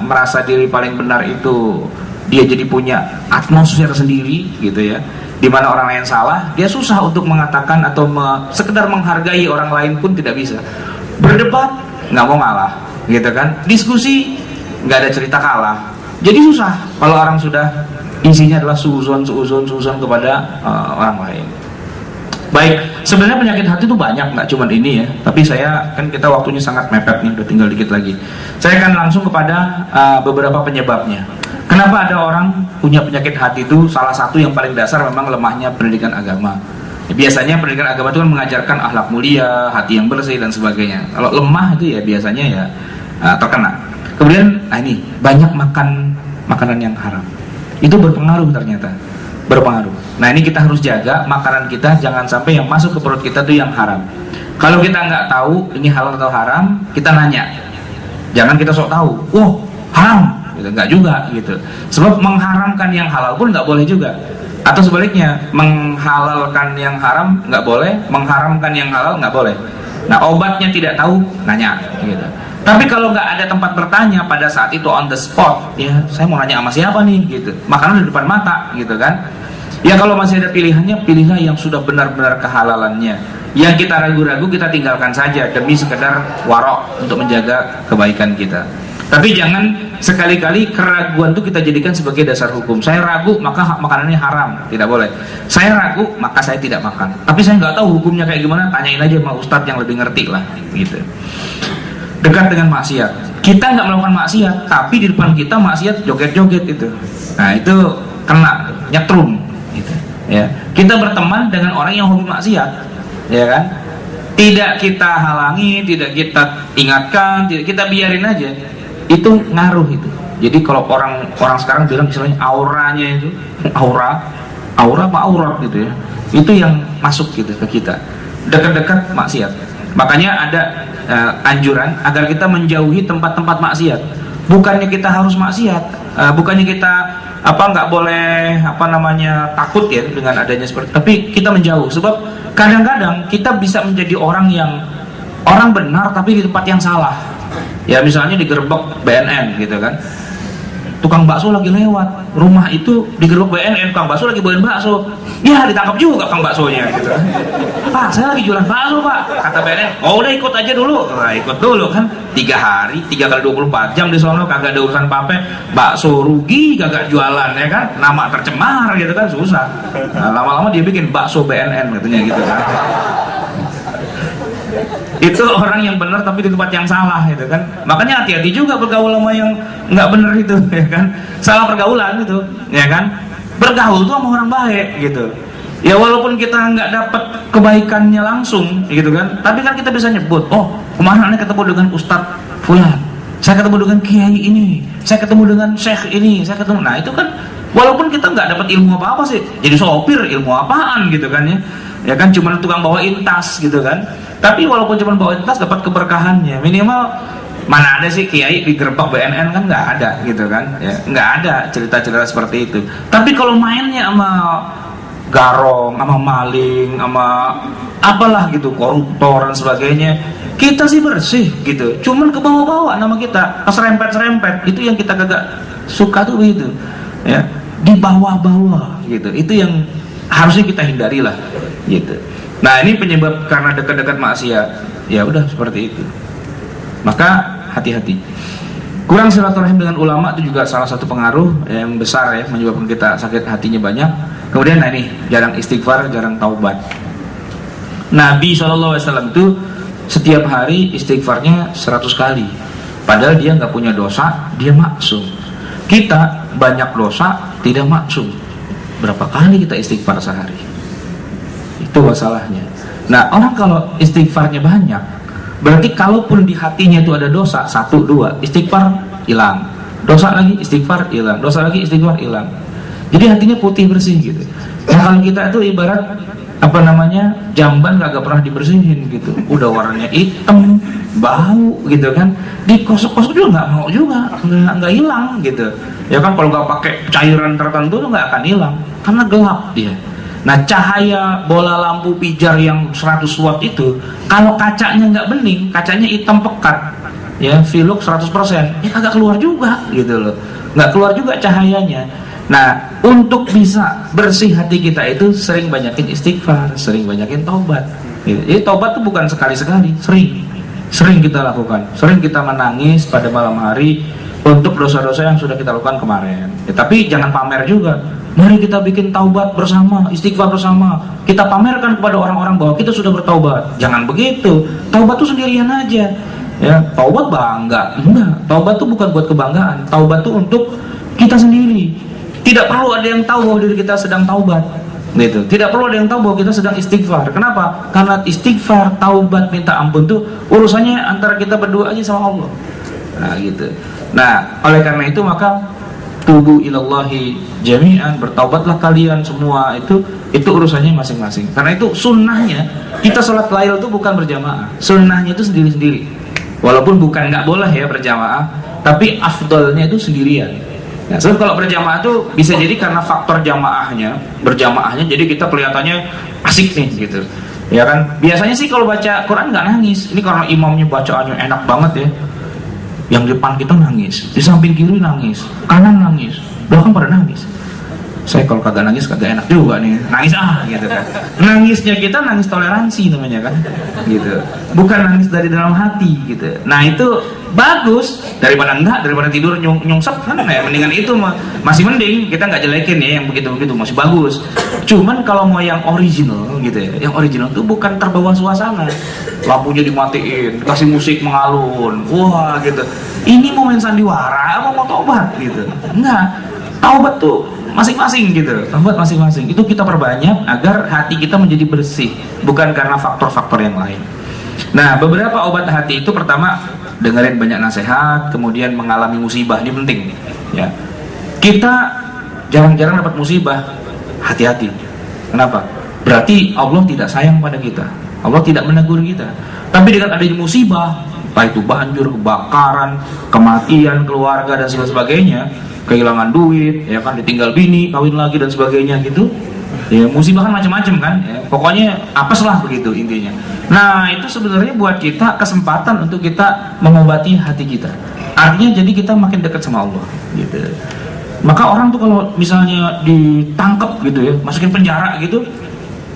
merasa diri paling benar itu, dia jadi punya atmosfer sendiri, gitu ya. Di mana orang lain salah, dia susah untuk mengatakan atau sekedar menghargai orang lain pun tidak bisa. Berdebat, nggak mau ngalah, gitu kan? Diskusi, nggak ada cerita kalah. Jadi susah kalau orang sudah isinya adalah suuzon kepada orang lain. Baik, sebenarnya penyakit hati itu banyak, nggak cuma ini ya. Tapi kita waktunya sangat mepet nih, udah tinggal dikit lagi. Saya akan langsung kepada beberapa penyebabnya. Kenapa ada orang punya penyakit hati itu? Salah satu yang paling dasar memang lemahnya pendidikan agama. Biasanya pendidikan agama itu kan mengajarkan akhlak mulia, hati yang bersih dan sebagainya. Kalau lemah itu ya biasanya ya terkena. Kemudian ini banyak makan makanan yang haram. Itu berpengaruh ternyata. Berpengaruh. Nah ini kita harus jaga makanan kita, jangan sampai yang masuk ke perut kita itu yang haram. Kalau kita nggak tahu ini halal atau haram, kita nanya. Jangan kita sok tahu. Haram. Enggak juga gitu. Sebab mengharamkan yang halal pun nggak boleh juga. Atau sebaliknya, menghalalkan yang haram nggak boleh, mengharamkan yang halal nggak boleh. Nah obatnya tidak tahu, nanya gitu. Tapi kalau nggak ada tempat bertanya pada saat itu on the spot, ya saya mau nanya sama siapa nih gitu. Makanan di depan mata gitu kan. Ya kalau masih ada pilihannya, pilihlah yang sudah benar-benar kehalalannya. Yang kita ragu-ragu kita tinggalkan saja demi sekedar warok untuk menjaga kebaikan kita. Tapi jangan sekali-kali keraguan itu kita jadikan sebagai dasar hukum. Saya ragu maka makanannya haram, tidak boleh. Saya ragu maka saya tidak makan. Tapi saya nggak tahu hukumnya kayak gimana, tanyain aja sama ustadz yang lebih ngerti lah gitu. Dekat dengan maksiat, kita nggak melakukan maksiat, tapi di depan kita maksiat joget-joget itu. Nah itu kena, nyetrum gitu. Ya. Kita berteman dengan orang yang hobi maksiat, ya kan? Tidak kita halangi, tidak kita ingatkan, tidak kita biarin aja. Itu ngaruh itu. Jadi kalau orang sekarang bilang istilahnya auranya itu, aura apa aurat gitu ya. Itu yang masuk gitu ke kita. Dekat-dekat maksiat. Makanya ada anjuran agar kita menjauhi tempat-tempat maksiat. Bukannya kita harus maksiat, bukannya kita nggak boleh takut ya dengan adanya seperti. Tapi kita menjauh. Sebab kadang-kadang kita bisa menjadi orang benar tapi di tempat yang salah. Ya misalnya digerebek BNN gitu kan, tukang bakso lagi lewat rumah itu, digerebek BNN, tukang bakso lagi bawain bakso, ya ditangkap juga kang baksonya gitu. Pak saya lagi jualan bakso pak, kata BNN, udah ikut aja dulu. Nah, ikut dulu kan 3 hari 3 kali 24 jam di sono, kagak ada urusan apa-apa, bakso rugi kagak jualan ya kan, nama tercemar gitu kan, susah. Nah, lama-lama dia bikin bakso BNN katanya gitu kan. Itu orang yang benar tapi di tempat yang salah gitu kan. Makanya hati-hati juga bergaul sama yang nggak benar itu ya kan. Salah pergaulan itu ya kan. Bergaul tuh sama orang baik gitu. Ya walaupun kita nggak dapat kebaikannya langsung gitu kan, tapi kan kita bisa nyebut, kemarin Anda ketemu dengan Ustadz Fulan, saya ketemu dengan Kiai ini, saya ketemu dengan syekh ini, saya ketemu. Nah itu kan walaupun kita nggak dapat ilmu apa-apa sih, jadi sopir ilmu apaan gitu kan ya. Ya kan cuma tukang bawain tas gitu kan. Tapi walaupun cuma bawain tas dapat keberkahannya. Minimal mana ada sih kiai di gerbang BNN kan nggak ada gitu kan ya, nggak ada cerita-cerita seperti itu. Tapi kalau mainnya sama garong, sama maling, sama apalah gitu, koruptor dan sebagainya, kita sih bersih gitu. Cuman ke bawah-bawah nama kita, serempet-serempet, itu yang kita kagak suka tuh begitu ya, di bawah-bawah gitu. Itu yang harusnya kita hindari lah gitu. Nah ini penyebab karena dekat-dekat maksiat, ya udah seperti itu. Maka hati-hati. Kurang silaturahim dengan ulama itu juga salah satu pengaruh yang besar ya, menyebabkan kita sakit hatinya banyak. Kemudian nah ini, jarang istighfar, jarang taubat. Nabi SAW itu setiap hari istighfarnya 100 kali. Padahal dia nggak punya dosa, dia maksum. Kita banyak dosa, tidak maksum. Berapa kali kita istighfar sehari? Itu masalahnya. Nah orang kalau istighfarnya banyak, berarti kalaupun di hatinya itu ada dosa, 1, 2, istighfar hilang, dosa lagi istighfar hilang, dosa lagi istighfar hilang. Jadi hatinya putih bersih gitu. Nah kalau kita itu ibarat apa namanya, jamban kagak pernah dibersihin gitu, udah warnanya hitam, bau gitu kan, dikosok-kosok juga nggak mau juga, nggak hilang gitu. Ya kan kalau nggak pakai cairan tertentu tuh nggak akan hilang, karena gelap dia. Nah cahaya bola lampu pijar yang 100 watt itu, kalau kacanya nggak bening, kacanya hitam pekat, ya filuk 100%, ya kagak keluar juga gitu loh, nggak keluar juga cahayanya. Nah untuk bisa bersih hati kita itu sering banyakin istighfar, sering banyakin taubat gitu. Jadi taubat itu bukan sekali-sekali, sering kita lakukan, sering kita menangis pada malam hari untuk dosa-dosa yang sudah kita lakukan kemarin ya, tapi jangan pamer juga. Mari kita bikin taubat bersama, istighfar bersama, kita pamerkan kepada orang-orang bahwa kita sudah bertaubat. Jangan begitu, taubat tuh sendirian aja ya. Taubat bangga, enggak, taubat tuh bukan buat kebanggaan, taubat tuh untuk kita sendiri. Tidak perlu ada yang tahu bahwa diri kita sedang taubat gitu. Tidak perlu ada yang tahu bahwa kita sedang istighfar. Kenapa? Karena istighfar, taubat, minta ampun tuh urusannya antara kita berdua aja sama Allah. Nah gitu. Nah oleh karena itu maka tubu ilallahi jami'an, bertaubatlah kalian semua, itu urusannya masing-masing. Karena itu sunnahnya kita sholat lail itu bukan berjamaah, sunnahnya itu sendiri-sendiri. Walaupun bukan nggak boleh ya berjamaah, tapi afdolnya itu sendirian. Nah, sebab kalau berjamaah itu bisa jadi karena faktor berjamaahnya, jadi kita kelihatannya asik nih gitu. Ya kan? Biasanya sih kalau baca Quran nggak nangis. Ini karena imamnya bacaannya enak banget ya. Yang depan kita nangis, di samping kiri nangis, kanan nangis, belakang pada nangis. Saya kalau kagak nangis kagak enak juga nih, nangis gitu kan. Nangisnya kita nangis toleransi namanya kan, gitu. Bukan nangis dari dalam hati gitu. Nah itu bagus daripada tidur nyungsep kan, ya mendingan itu masih mending, kita nggak jelekin ya yang begitu-begitu, masih bagus. Cuman kalau mau yang original gitu ya, yang original itu bukan terbawa suasana, lampunya dimatiin, kasih musik mengalun, wah gitu. Ini mau main sandiwara, mau tobat gitu? Enggak, taubat tuh masing-masing gitu, taubat masing-masing. Itu kita perbanyak agar hati kita menjadi bersih, bukan karena faktor-faktor yang lain. Nah, beberapa obat hati itu pertama dengerin banyak nasihat, kemudian mengalami musibah, ini penting ya. Kita jarang-jarang dapat musibah, hati-hati. Kenapa? Berarti Allah tidak sayang pada kita, Allah tidak menegur kita. Tapi dengan adanya musibah, baik itu banjir, kebakaran, kematian keluarga dan sebagainya, kehilangan duit, ya kan, ditinggal bini, kawin lagi dan sebagainya gitu. Ya, musibah kan macam-macam kan, ya. Pokoknya apes lah begitu intinya. Nah, itu sebenarnya buat kita kesempatan untuk kita mengobati hati kita. Artinya jadi kita makin dekat sama Allah gitu. Maka orang tuh kalau misalnya ditangkap gitu ya, masukin penjara gitu,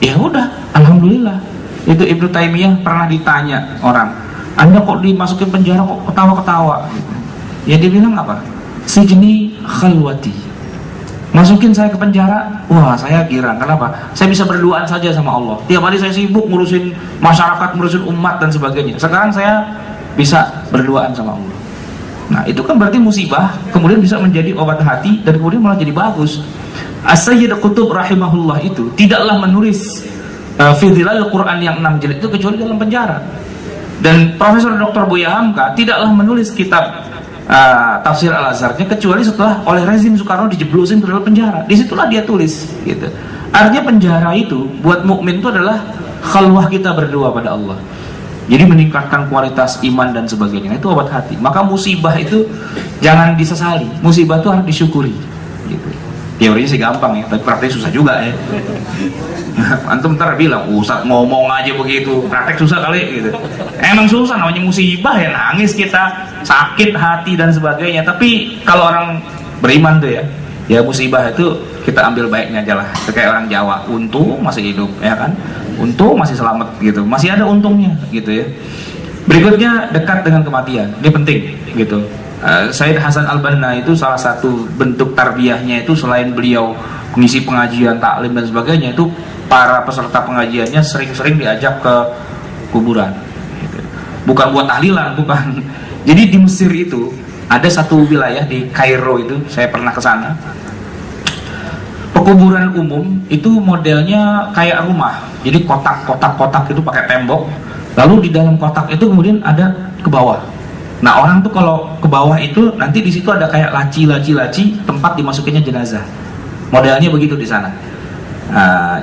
ya udah, alhamdulillah. Itu Ibnu Taimiyah pernah ditanya orang, Anda kok dimasukin penjara kok ketawa-ketawa gitu. Ya dia bilang apa? Sijni khalwati, masukin saya ke penjara, wah saya girang. Kenapa? Saya bisa berduaan saja sama Allah. Tiap hari saya sibuk ngurusin masyarakat, ngurusin umat dan sebagainya. Sekarang saya bisa berduaan sama Allah. Nah itu kan berarti musibah kemudian bisa menjadi obat hati dan kemudian malah jadi bagus. As-Sayyid Qutb rahimahullah itu tidaklah menulis fi dhilal Quran yang 6 jilid itu kecuali dalam penjara. Dan Profesor Dr. Buya Hamka tidaklah menulis kitab tafsir Al-Azharnya kecuali setelah oleh rezim Soekarno dijeblosin ke dalam penjara. Disitulah dia tulis gitu. Artinya penjara itu buat mukmin itu adalah khalwah kita berdua pada Allah. Jadi meningkatkan kualitas iman dan sebagainya. Itu obat hati. Maka musibah itu jangan disesali. Musibah itu harus disyukuri gitu. Teorinya sih gampang ya, tapi praktek susah juga ya. Antum ntar bilang, Ustaz ngomong aja begitu, praktek susah kali gitu. Emang susah, namanya musibah ya, nangis kita, sakit hati dan sebagainya. Tapi kalau orang beriman tuh ya musibah itu kita ambil baiknya aja lah. Kayak orang Jawa, untung masih hidup ya kan, untung masih selamat gitu, masih ada untungnya gitu ya. Berikutnya dekat dengan kematian, ini penting gitu. Sayyid Hasan Al-Banna itu salah satu bentuk tarbiyahnya itu selain beliau mengisi pengajian, taklim dan sebagainya, itu para peserta pengajiannya sering-sering diajak ke kuburan gitu. Bukan buat tahlilan, bukan. Jadi di Mesir itu ada satu wilayah di Kairo itu, saya pernah ke sana. Pekuburan umum itu modelnya kayak rumah. Jadi kotak-kotak itu pakai tembok. Lalu di dalam kotak itu kemudian ada ke bawah. Nah, orang tuh kalau ke bawah itu nanti di situ ada kayak laci tempat dimasukinnya jenazah. Modelnya begitu di sana.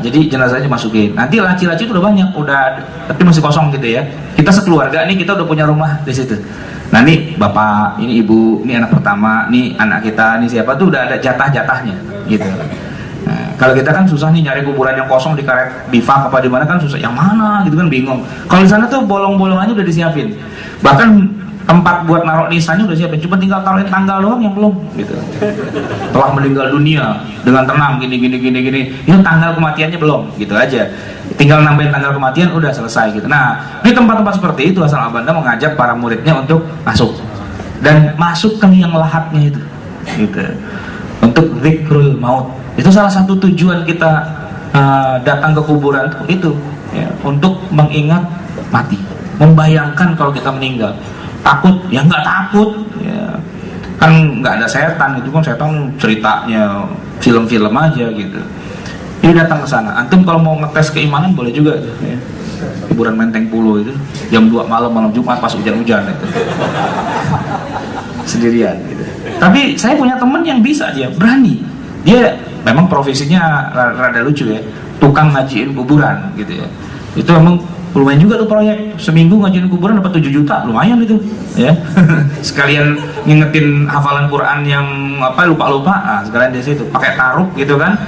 Jadi jenazahnya masukin. Nanti laci-laci itu udah banyak, tapi masih kosong gitu ya. Kita sekeluarga nih, kita udah punya rumah di situ. Nah, ini bapak, ini ibu, ini anak pertama, ini anak kita, ini siapa tuh udah ada jatah-jatahnya gitu. Nah, kalau kita kan susah nih nyari kuburan yang kosong di karet bifak apa di mana kan susah. Yang mana gitu kan bingung. Kalau di sana tuh bolong-bolongannya udah disiapin. Bahkan tempat buat naruh nisannya udah siapin, cuma tinggal taruhin tanggal doang yang belum gitu. Telah meninggal dunia dengan tenang gini. Ini tanggal kematiannya belum, gitu aja. Tinggal nambahin tanggal kematian udah selesai gitu. Nah, di tempat-tempat seperti itu Hasan Al-Banna mengajak para muridnya untuk masuk dan masuk ke liang lahatnya itu, gitu. Untuk zikrul maut. Itu salah satu tujuan kita datang ke kuburan itu ya, untuk mengingat mati, membayangkan kalau kita meninggal. Takut ya nggak takut ya, kan nggak ada setan gitu kan, setan ceritanya film-film aja gitu. Ini datang ke sana. Antum kalau mau ngetes keimanan boleh juga tuh ya. Hiburan Menteng Pulo itu jam 2 malam Jumat pas hujan-hujan itu sendirian gitu. Tapi saya punya temen yang bisa, dia berani, dia memang profesinya rada lucu ya, tukang ngajiin kuburan gitu ya. Itu emang lumayan juga tuh proyek, seminggu ngajiin kuburan dapat 7 juta, lumayan itu ya. Sekalian ngingetin hafalan Quran yang lupa, sekalian di situ pakai taruk gitu kan,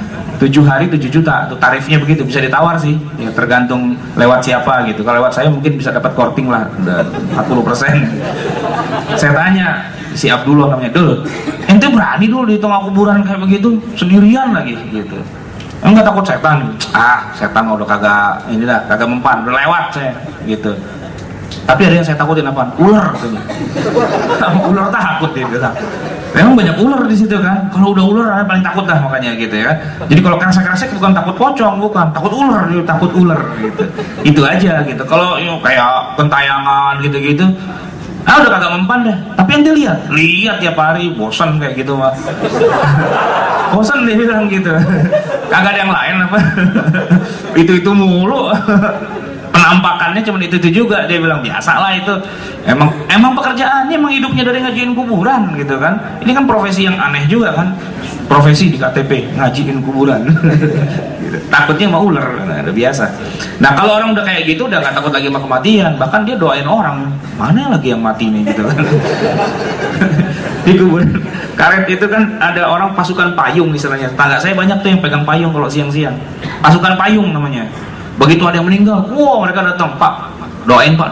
7 hari 7 juta tuh tarifnya begitu, bisa ditawar sih ya, tergantung lewat siapa gitu. Kalau lewat saya mungkin bisa dapat korting lah 40%. Saya tanya si Abdullah namanya, Dul, ente berani dulu di tengah kuburan kayak begitu sendirian lagi gitu? Enggak takut setan? Setan udah kagak mempan, udah lewat saya gitu. Tapi ada yang saya takutin apaan? Ular katanya. Ular takut dia bilang. Memang banyak ular di situ kan. Kalau udah ular saya paling takut dah makanya gitu ya. Jadi kalau kresek-kresek bukan takut pocong, bukan, takut ular gitu. Itu aja gitu. Kalau kayak gentayangan gitu-gitu, udah kagak mempan deh. Tapi ente lihat tiap hari, bosan kayak gitu mah. Bosan dia bilang gitu. Kagak ada yang lain apa? itu mulu. Penampakannya cuma itu juga, dia bilang biasalah itu. Emang pekerjaannya emang hidupnya dari ngajiin kuburan gitu kan. Ini kan profesi yang aneh juga kan. Profesi di KTP ngajiin kuburan. Gitu. Takutnya sama ular, udah biasa. Nah, kalau orang udah kayak gitu udah gak takut lagi sama kematian, bahkan dia doain orang, mana lagi yang mati nih gitu kan. Di kuburan karet itu kan ada orang pasukan payung istilahnya. Tetangga saya banyak tuh yang pegang payung kalau siang-siang. Pasukan payung namanya. Begitu ada yang meninggal, mereka datang, Pak, doain Pak,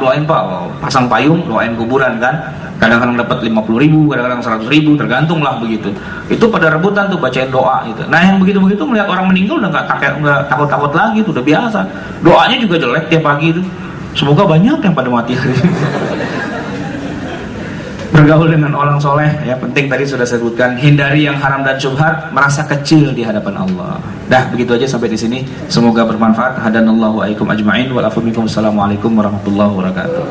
pasang payung, doain kuburan kan. Kadang-kadang dapat 50.000, kadang-kadang 100.000, tergantung lah begitu. Itu pada rebutan tuh bacain doa gitu. Nah, yang begitu-begitu melihat orang meninggal udah nggak takut-takut lagi tuh, udah biasa. Doanya juga jelek tiap pagi itu. Semoga banyak yang pada mati hari ini. Bergaul dengan orang soleh ya, penting tadi sudah saya sebutkan. Hindari yang haram dan syubhat, merasa kecil di hadapan Allah. Dah, begitu aja sampai di sini. Semoga bermanfaat. Hadanallahu wa aikum ajma'in wal afu minkum. Assalamualaikum warahmatullahi wabarakatuh.